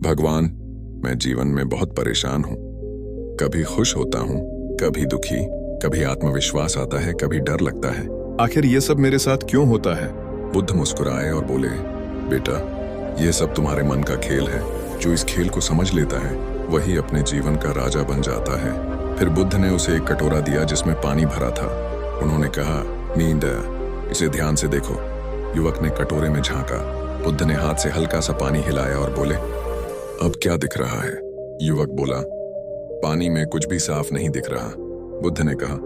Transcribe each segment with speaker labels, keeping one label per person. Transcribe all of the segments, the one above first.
Speaker 1: भगवान, मैं जीवन में बहुत परेशान हूँ। कभी खुश होता हूँ, कभी दुखी, कभी आत्मविश्वास आता है, कभी डर लगता है। आखिर ये सब मेरे साथ क्यों होता है? बुद्ध मुस्कुराए और बोले, बेटा, ये सब तुम्हारे मन का खेल है। जो इस खेल को समझ लेता है वही अपने जीवन का राजा बन जाता है। फिर बुद्ध ने उसे एक कटोरा दिया जिसमें पानी भरा था। उन्होंने कहा, नींद, इसे ध्यान से देखो। युवक ने कटोरे में झांका। बुद्ध ने हाथ से हल्का सा पानी हिलाया और बोले, अब क्या दिख रहा है? युवक बोला, पानी में कुछ भी साफ नहीं दिख रहा। बुद्ध ने कहा,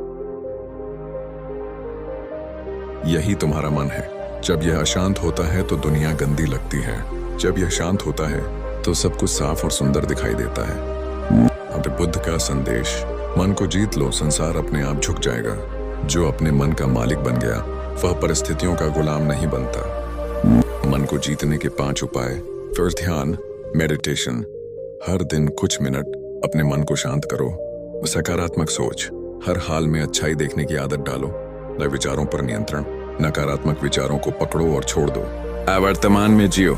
Speaker 1: यही तुम्हारा मन है। जब यह अशांत होता है तो दुनिया गंदी लगती है। जब यह शांत होता है तो सब कुछ साफ और सुंदर दिखाई देता है। अब बुद्ध का संदेश, मन को जीत लो, संसार अपने आप झुक जाएगा। जो अपने मन का मालिक बन गया वह परिस्थितियों का गुलाम नहीं बनता। मन को जीतने के 5 उपाय। फर्स्ट, ध्यान, मेडिटेशन। हर दिन कुछ मिनट अपने मन को शांत करो। सकारात्मक सोच, हर हाल में अच्छाई देखने की आदत डालो। नए विचारों पर नियंत्रण, नकारात्मक विचारों को पकड़ो और छोड़ दो। वर्तमान में जियो,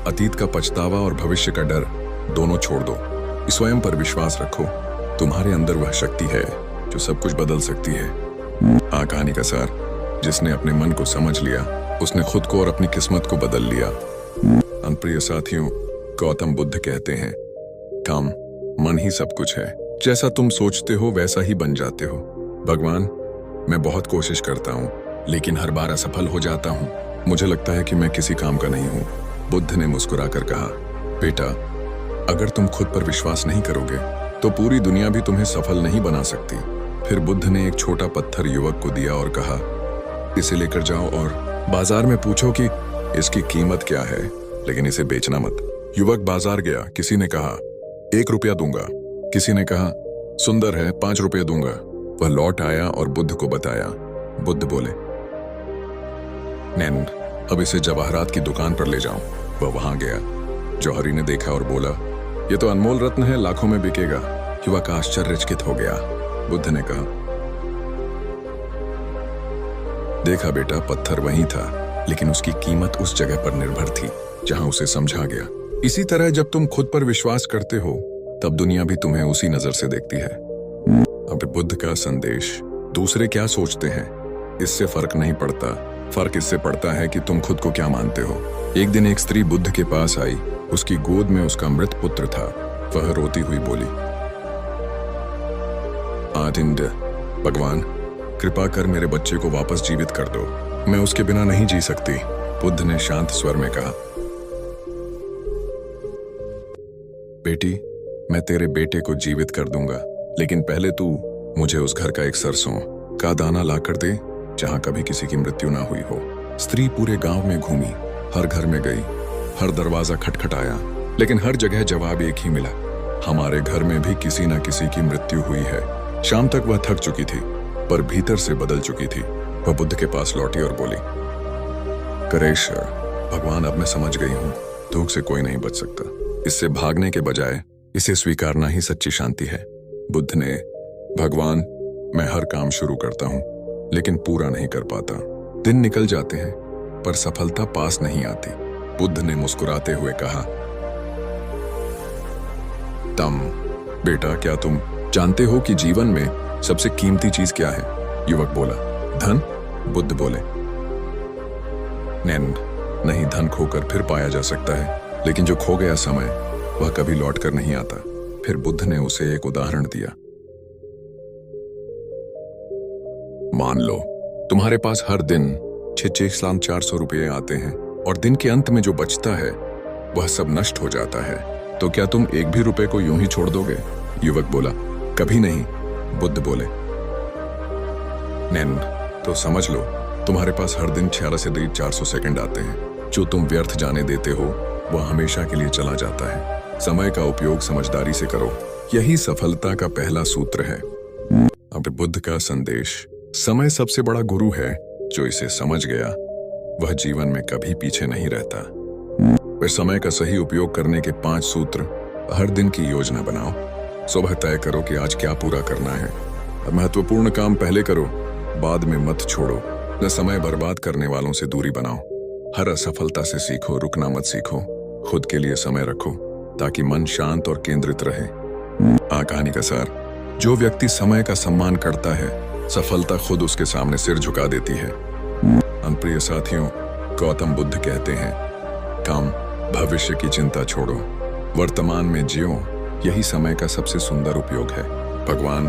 Speaker 1: अतीत का पछतावा और भविष्य का डर दोनों छोड़ दो। स्वयं पर विश्वास रखो, तुम्हारे अंदर वह शक्ति है जो सब कुछ बदल सकती है। कहानी का सार, जिसने अपने मन को समझ लिया उसने खुद को और अपनी किस्मत को बदल लिया। प्रिय साथियों, गौतम बुद्ध कहते हैं, काम, मन ही सब कुछ है। जैसा तुम सोचते हो वैसा ही बन जाते हो। भगवान, मैं बहुत कोशिश करता हूँ लेकिन हर बार असफल हो जाता हूँ। मुझे लगता है कि मैं किसी काम का नहीं हूँ। बुद्ध ने मुस्कुराकर कहा, बेटा, अगर तुम खुद पर विश्वास नहीं करोगे तो पूरी दुनिया भी तुम्हें सफल नहीं बना सकती। फिर बुद्ध ने एक छोटा पत्थर युवक को दिया और कहा, इसे लेकर जाओ और बाजार में पूछो कि इसकी कीमत क्या है, लेकिन इसे बेचना मत। युवक बाजार गया। किसी ने कहा, 1 रुपया दूंगा। किसी ने कहा, सुंदर है, 5 रुपये दूंगा। वह लौट आया और बुद्ध को बताया। बुद्ध बोले, नैन, अब इसे जवाहरात की दुकान पर ले जाओ। वह वहां गया। जौहरी ने देखा और बोला, यह तो अनमोल रत्न है, लाखों में बिकेगा। युवक आश्चर्यचकित हो गया। बुद्ध ने कहा, देखा बेटा, पत्थर वहीं था लेकिन उसकी कीमत उस जगह पर निर्भर थी जहां उसे समझा गया। इसी तरह जब तुम खुद पर विश्वास करते हो तब दुनिया भी तुम्हें उसी नजर से देखती है। अब बुद्ध का संदेश, दूसरे क्या सोचते हैं इससे फर्क नहीं पड़ता। फर्क इससे पड़ता है कि तुम खुद को क्या मानते हो। एक दिन एक स्त्री बुद्ध के पास आई। उसकी गोद में उसका मृत पुत्र था। वह रोती हुई बोली, आदिंद, भगवान, कृपा कर मेरे बच्चे को वापस जीवित कर दो। मैं उसके बिना नहीं जी सकती। बुद्ध ने शांत स्वर में कहा, बेटी, मैं तेरे बेटे को जीवित कर दूंगा, लेकिन पहले तू मुझे उस घर का एक सरसों का दाना ला कर दे जहां कभी किसी की मृत्यु ना हुई हो। स्त्री पूरे गांव में घूमी, हर घर में गई, हर दरवाजा खटखटाया, लेकिन हर जगह जवाब एक ही मिला, हमारे घर में भी किसी न किसी की मृत्यु हुई है। शाम तक वह थक चुकी थी पर भीतर से बदल चुकी थी। वह बुद्ध के पास लौटी और बोली, करेश्वर, भगवान, अब मैं समझ गई हूं, दुख से कोई नहीं बच सकता। इससे भागने के बजाय इसे स्वीकारना ही सच्ची शांति है। बुद्ध ने, भगवान, मैं हर काम शुरू करता हूं लेकिन पूरा नहीं कर पाता। दिन निकल जाते हैं पर सफलता पास नहीं आती। बुद्ध ने मुस्कुराते हुए कहा, तम, बेटा, क्या तुम जानते हो कि जीवन में सबसे कीमती चीज क्या है? युवक बोला, धन। बुद्ध बोले, नैन, नहीं, धन खोकर फिर पाया जा सकता है लेकिन जो खो गया समय वह कभी लौट कर नहीं आता। फिर बुद्ध ने उसे एक उदाहरण दिया, मान लो तुम्हारे पास हर दिन 6,400 रुपये आते हैं और दिन के अंत में जो बचता है वह सब नष्ट हो जाता है, तो क्या तुम एक भी रुपए को यूं ही छोड़ दोगे? युवक बोला, कभी नहीं। बुद्ध बोले, नैन, तो समझ लो तुम्हारे पास हर दिन 400 सेकंड आते हैं। जो तुम व्यर्थ जाने देते हो वह हमेशा के लिए चला जाता है। समय का उपयोग समझदारी से करो, यही सफलता का पहला सूत्र है। अब बुद्ध का संदेश, समय सबसे बड़ा गुरु है। जो इसे समझ गया वह जीवन में कभी पीछे नहीं रहता। फिर समय का सही उपयोग करने के 5 सूत्र। हर दिन की योजना बनाओ। सुबह तय करो कि आज क्या पूरा करना है। महत्वपूर्ण काम पहले करो, बाद में मत छोड़ो। न समय बर्बाद करने वालों से दूरी बनाओ। हर असफलता से सीखो, रुकना मत सीखो। खुद के लिए समय रखो। ताकि मन शांत और केंद्रित रहे। कहानी का सार, जो व्यक्ति समय का सम्मान करता है, सफलता खुद उसके सामने सिर झुका देती है। प्रिय साथियों, गौतम बुद्ध कहते हैं, काम भविष्य की चिंता छोड़ो, वर्तमान में जियो, यही समय का सबसे सुंदर उपयोग है। भगवान,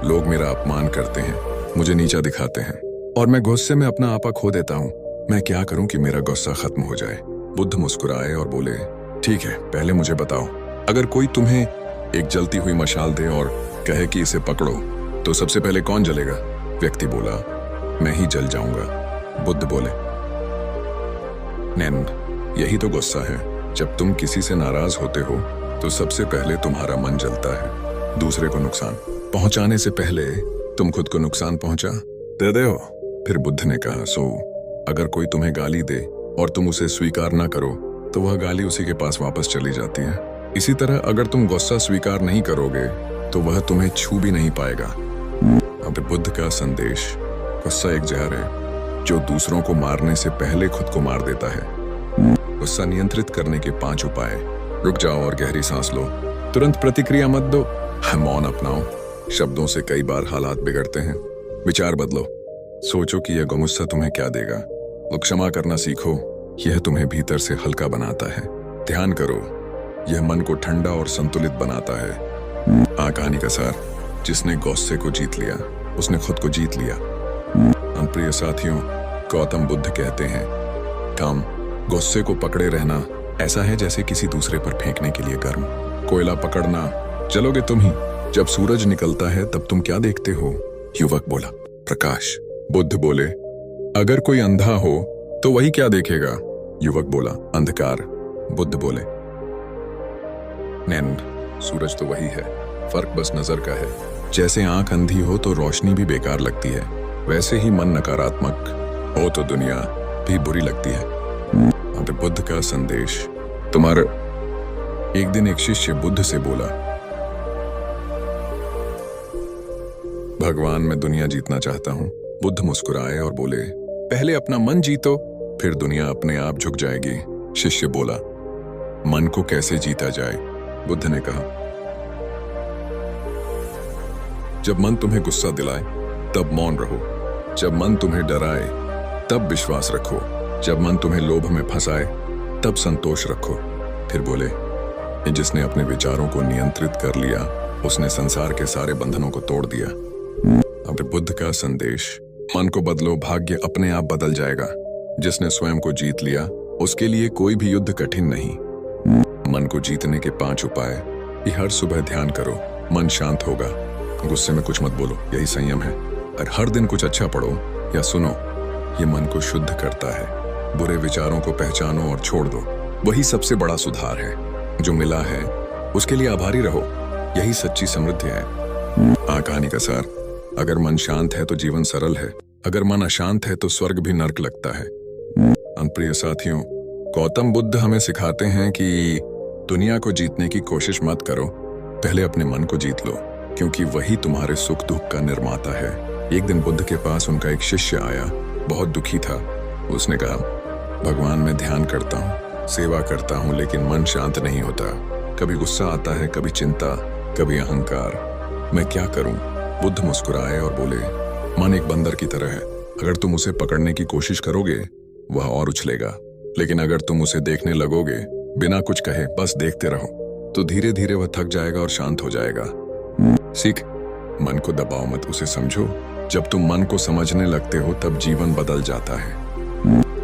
Speaker 1: लोग मेरा अपमान करते हैं, मुझे नीचा दिखाते हैं और मैं गुस्से में अपना आपा खो देता हूँ। मैं क्या करूं कि मेरा गुस्सा खत्म हो जाए? बुद्ध मुस्कुराए और बोले, ठीक है, पहले मुझे बताओ, अगर कोई तुम्हें एक जलती हुई मशाल दे और कहे कि इसे पकड़ो, तो सबसे पहले कौन जलेगा? व्यक्ति बोला, मैं ही जल जाऊंगा। बुद्ध बोले, नैन, यही तो गुस्सा है। जब तुम किसी से नाराज होते हो तो सबसे पहले तुम्हारा मन जलता है। दूसरे को नुकसान पहुंचाने से पहले तुम खुद को नुकसान पहुंचा दे हो। फिर बुद्ध ने कहा, सो अगर कोई तुम्हें गाली दे और तुम उसे स्वीकार ना करो तो वह गाली उसी के पास वापस चली जाती है। इसी तरह अगर तुम गुस्सा स्वीकार नहीं करोगे तो वह तुम्हें छू भी नहीं पाएगा। अब बुद्ध का संदेश, गुस्सा एक जहर है जो दूसरों को मारने से पहले खुद को मार देता है। गुस्सा नियंत्रित करने के 5 उपाय। रुक जाओ और गहरी सांस लो। तुरंत प्रतिक्रिया मत दो, मौन अपनाओ। शब्दों से कई बार हालात बिगड़ते हैं। विचार बदलो, सोचो कि यह गुस्सा तुम्हें क्या देगा। क्षमा करना सीखो, यह तुम्हें भीतर से हल्का बनाता है। ध्यान करो, यह मन को ठंडा और संतुलित बनाता है। कहानी का सार, जिसने गुस्से को जीत लिया उसने खुद को जीत लिया। प्रिय साथियों, गौतम बुद्ध कहते हैं, काम गुस्से को पकड़े रहना ऐसा है जैसे किसी दूसरे पर फेंकने के लिए गर्म कोयला पकड़ना। जलोगे तुम ही। जब सूरज निकलता है तब तुम क्या देखते हो? युवक बोला, प्रकाश। बुद्ध बोले, अगर कोई अंधा हो तो वही क्या देखेगा? युवक बोला, अंधकार। बुद्ध बोले, नैन, सूरज तो वही है, फर्क बस नजर का है। जैसे आंख अंधी हो तो रोशनी भी बेकार लगती है, वैसे ही मन नकारात्मक हो तो दुनिया भी बुरी लगती है। बुद्ध का संदेश, तुम्हारा। एक दिन एक शिष्य बुद्ध से बोला, भगवान, मैं दुनिया जीतना चाहता हूं। बुद्ध मुस्कुराए और बोले, पहले अपना मन जीतो, फिर दुनिया अपने आप झुक जाएगी। शिष्य बोला, मन को कैसे जीता जाए? बुद्ध ने कहा, जब मन तुम्हें गुस्सा दिलाए तब मौन रहो, जब मन तुम्हें डराए तब विश्वास रखो, जब मन तुम्हें लोभ में फंसाए तब संतोष रखो। फिर बोले, जिसने अपने विचारों को नियंत्रित कर लिया उसने संसार के सारे बंधनों को तोड़ दिया। अब बुद्ध का संदेश, मन को बदलो, भाग्य अपने आप बदल जाएगा। जिसने स्वयं को जीत लिया उसके लिए कोई भी युद्ध कठिन नहीं। मन को जीतने के 5 उपाय। कि हर सुबह ध्यान करो, मन शांत होगा। गुस्से में कुछ मत बोलो, यही संयम है। और हर दिन कुछ अच्छा पढ़ो या सुनो, ये मन को शुद्ध करता है। बुरे विचारों को पहचानो और छोड़ दो, वही सबसे बड़ा सुधार है। जो मिला है उसके लिए आभारी रहो, यही सच्ची समृद्धि है। कहानी का सार, अगर मन शांत है तो जीवन सरल है, अगर मन अशांत है तो स्वर्ग भी नर्क लगता है। प्रिय साथियों, गौतम बुद्ध हमें सिखाते हैं कि दुनिया को जीतने की कोशिश मत करो, पहले अपने मन को जीत लो, क्योंकि वही तुम्हारे सुख दुख का निर्माता है। एक दिन बुद्ध के पास उनका एक शिष्य आया, बहुत दुखी था। उसने कहा, भगवान, मैं ध्यान करता हूँ, सेवा करता हूँ, लेकिन मन शांत नहीं होता। कभी गुस्सा आता है, कभी चिंता, कभी अहंकार। मैं क्या करूं? बुद्ध मुस्कुराए और बोले, मन एक बंदर की तरह है। अगर तुम उसे पकड़ने की कोशिश करोगे वह और उछलेगा, लेकिन अगर तुम उसे देखने लगोगे बिना कुछ कहे, बस देखते रहो, तो धीरे धीरे वह थक जाएगा और शांत हो जाएगा। सीख, मन को दबाओ मत, उसे समझो। जब तुम मन को समझने लगते हो तब जीवन बदल जाता है।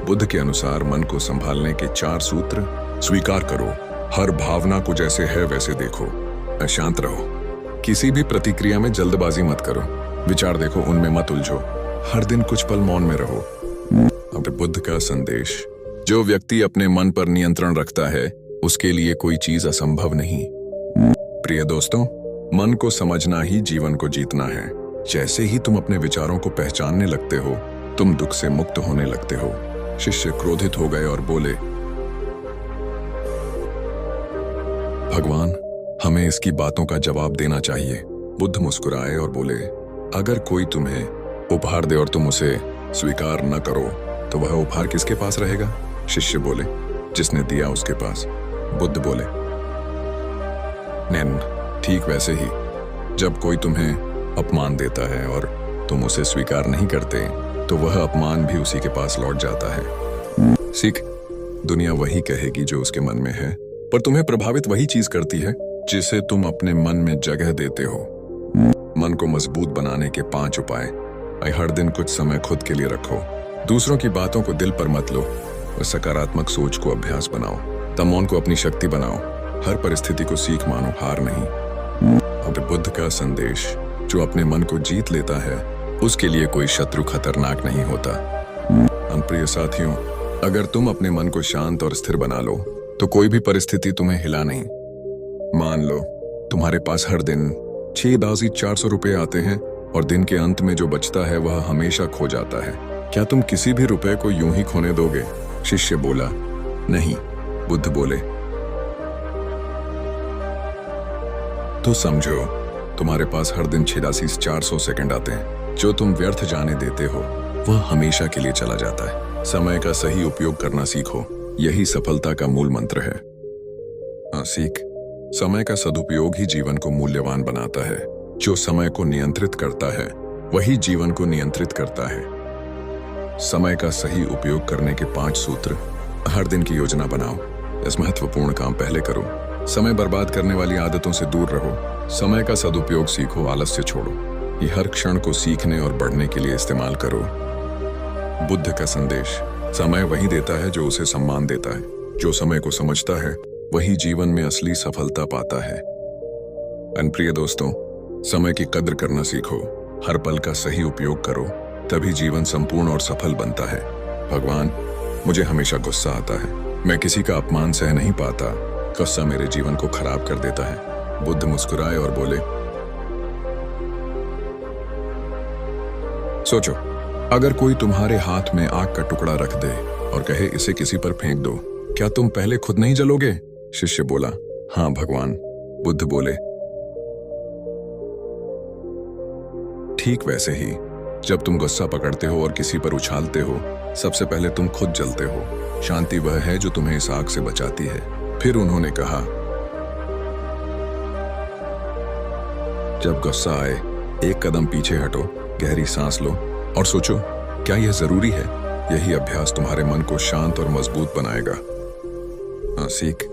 Speaker 1: बुद्ध के अनुसार मन को संभालने के 4 सूत्र। स्वीकार करो, हर भावना को जैसे है वैसे देखो। शांत रहो, किसी भी प्रतिक्रिया में जल्दबाजी मत करो। विचार देखो, उनमें मत उलझो। हर दिन कुछ पल मौन में रहो। अब बुद्ध का संदेश, जो व्यक्ति अपने मन पर नियंत्रण रखता है उसके लिए कोई चीज असंभव नहीं। प्रिय दोस्तों, मन को समझना ही जीवन को जीतना है। जैसे ही तुम अपने विचारों को पहचानने लगते हो, तुम दुख से मुक्त होने लगते हो। शिष्य क्रोधित हो गए और बोले, भगवान, हमें इसकी बातों का जवाब देना चाहिए। बुद्ध मुस्कुराए और बोले, अगर कोई तुम्हें उपहार दे और तुम उसे स्वीकार न करो तो वह उपहार किसके पास रहेगा? शिष्य बोले, जिसने दिया उसके पास। बुद्ध बोले, नैन, ठीक वैसे ही जब कोई तुम्हें अपमान देता है और तुम उसे स्वीकार नहीं करते तो वह अपमान भी उसी के पास लौट जाता है। सीख, दुनिया वही कहेगी जो उसके मन में है, पर तुम्हें प्रभावित वही चीज करती है जिसे तुम अपने मन में जगह देते हो। मन को मजबूत बनाने के 5 उपाय। हर दिन कुछ समय खुद के लिए रखो। दूसरों की बातों को दिल पर मत लो और सकारात्मक सोच को अभ्यास बनाओ। तमोन को अपनी शक्ति बनाओ। हर परिस्थिति को सीख मानो, हार नहीं। और बुद्ध का संदेश, जो अपने मन को जीत लेता है उसके लिए कोई शत्रु खतरनाक नहीं होता। प्रिय साथियों, अगर तुम अपने मन को शांत और स्थिर बना लो तो कोई भी परिस्थिति तुम्हें हिला नहीं। मान लो तुम्हारे पास हर दिन 6,400 रुपए आते हैं और दिन के अंत में जो बचता है वह हमेशा खो जाता है। क्या तुम किसी भी रुपए को यूं ही खोने दोगे? शिष्य बोला, नहीं। बुद्ध बोले, तो समझो तुम्हारे पास हर दिन 6,400 सेकंड आते हैं। जो तुम व्यर्थ जाने देते हो वह हमेशा के लिए चला जाता है। समय का सही उपयोग करना सीखो, यही सफलता का मूल मंत्र है। सीख, समय का सदुपयोग ही जीवन को मूल्यवान बनाता है। जो समय को नियंत्रित करता है वही जीवन को नियंत्रित करता है। समय का सही उपयोग करने के 5 सूत्र। हर दिन की योजना बनाओ। इस महत्वपूर्ण काम पहले करो। समय बर्बाद करने वाली आदतों से दूर रहो। समय का सदुपयोग सीखो, आलस्य छोड़ो। ये हर क्षण को सीखने और बढ़ने के लिए इस्तेमाल करो। बुद्ध का संदेश, समय वही देता है जो उसे सम्मान देता है। जो समय को समझता है वही जीवन में असली सफलता पाता है। प्रिय दोस्तों, समय की कद्र करना सीखो। हर पल का सही उपयोग करो, तभी जीवन संपूर्ण और सफल बनता है। भगवान, मुझे हमेशा गुस्सा आता है। मैं किसी का अपमान सह नहीं पाता। गुस्सा मेरे जीवन को खराब कर देता है। बुद्ध मुस्कुराए और बोले, सोचो, अगर कोई तुम्हारे हाथ में आग का टुकड़ा रख दे और कहे इसे किसी पर फेंक दो, क्या तुम पहले खुद नहीं जलोगे? शिष्य बोला, हाँ भगवान। बुद्ध बोले, ठीक वैसे ही जब तुम गुस्सा पकड़ते हो और किसी पर उछालते हो, सबसे पहले तुम खुद जलते हो। शांति वह है जो तुम्हें इस आग से बचाती है। फिर उन्होंने कहा, जब गुस्सा आए, एक कदम पीछे हटो, गहरी सांस लो और सोचो, क्या यह जरूरी है? यही अभ्यास तुम्हारे मन को शांत और मजबूत बनाएगा। सीख,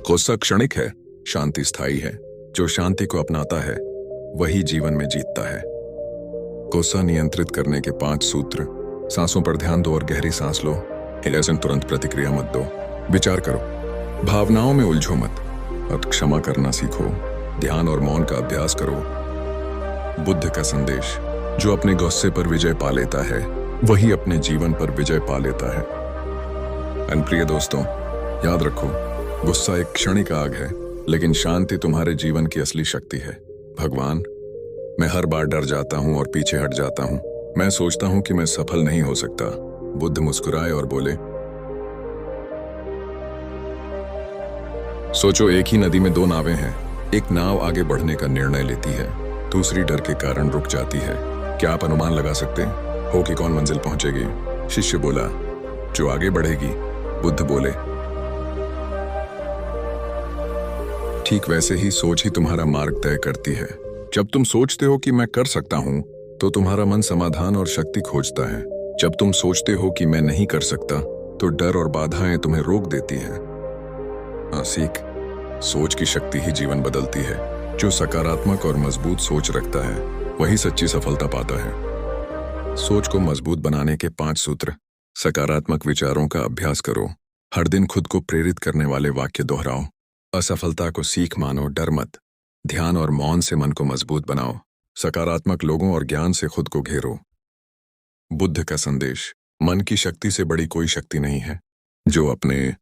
Speaker 1: गुस्सा क्षणिक है, शांति स्थायी है। जो शांति को अपनाता है वही जीवन में जीतता है। गुस्सा नियंत्रित करने के 5 सूत्र। सांसों पर ध्यान दो और गहरी सांस लो। हिलने तुरंत प्रतिक्रिया मत दो। विचार करो, भावनाओं में उलझो मत और क्षमा करना सीखो। ध्यान और मौन का अभ्यास करो। बुद्ध का संदेश, जो अपने गुस्से पर विजय पा लेता है वही अपने जीवन पर विजय पा लेता है। प्रिय दोस्तों, याद रखो, गुस्सा एक क्षणिक आग है, लेकिन शांति तुम्हारे जीवन की असली शक्ति है। भगवान, मैं हर बार डर जाता हूं और पीछे हट जाता हूं। मैं सोचता हूं कि मैं सफल नहीं हो सकता। बुद्ध मुस्कुराए और बोले, सोचो, एक ही नदी में 2 नावें हैं। एक नाव आगे बढ़ने का निर्णय लेती है, दूसरी डर के कारण रुक जाती है। क्या आप अनुमान लगा सकते हो कि कौन मंजिल पहुंचेगी? शिष्य बोला, जो आगे बढ़ेगी। बुद्ध बोले, ठीक वैसे ही सोच ही तुम्हारा मार्ग तय करती है। जब तुम सोचते हो कि मैं कर सकता हूं तो तुम्हारा मन समाधान और शक्ति खोजता है। जब तुम सोचते हो कि मैं नहीं कर सकता तो डर और बाधाएं तुम्हें रोक देती हैं। सीख, सोच की शक्ति ही जीवन बदलती है। जो सकारात्मक और मजबूत सोच रखता है वही सच्ची सफलता पाता है। सोच को मजबूत बनाने के 5 सूत्र। सकारात्मक विचारों का अभ्यास करो। हर दिन खुद को प्रेरित करने वाले वाक्य दोहराओ। असफलता को सीख मानो, डर मत। ध्यान और मौन से मन को मजबूत बनाओ। सकारात्मक लोगों और ज्ञान से खुद को घेरो। बुद्ध का संदेश, मन की शक्ति से बड़ी कोई शक्ति नहीं है। जो अपने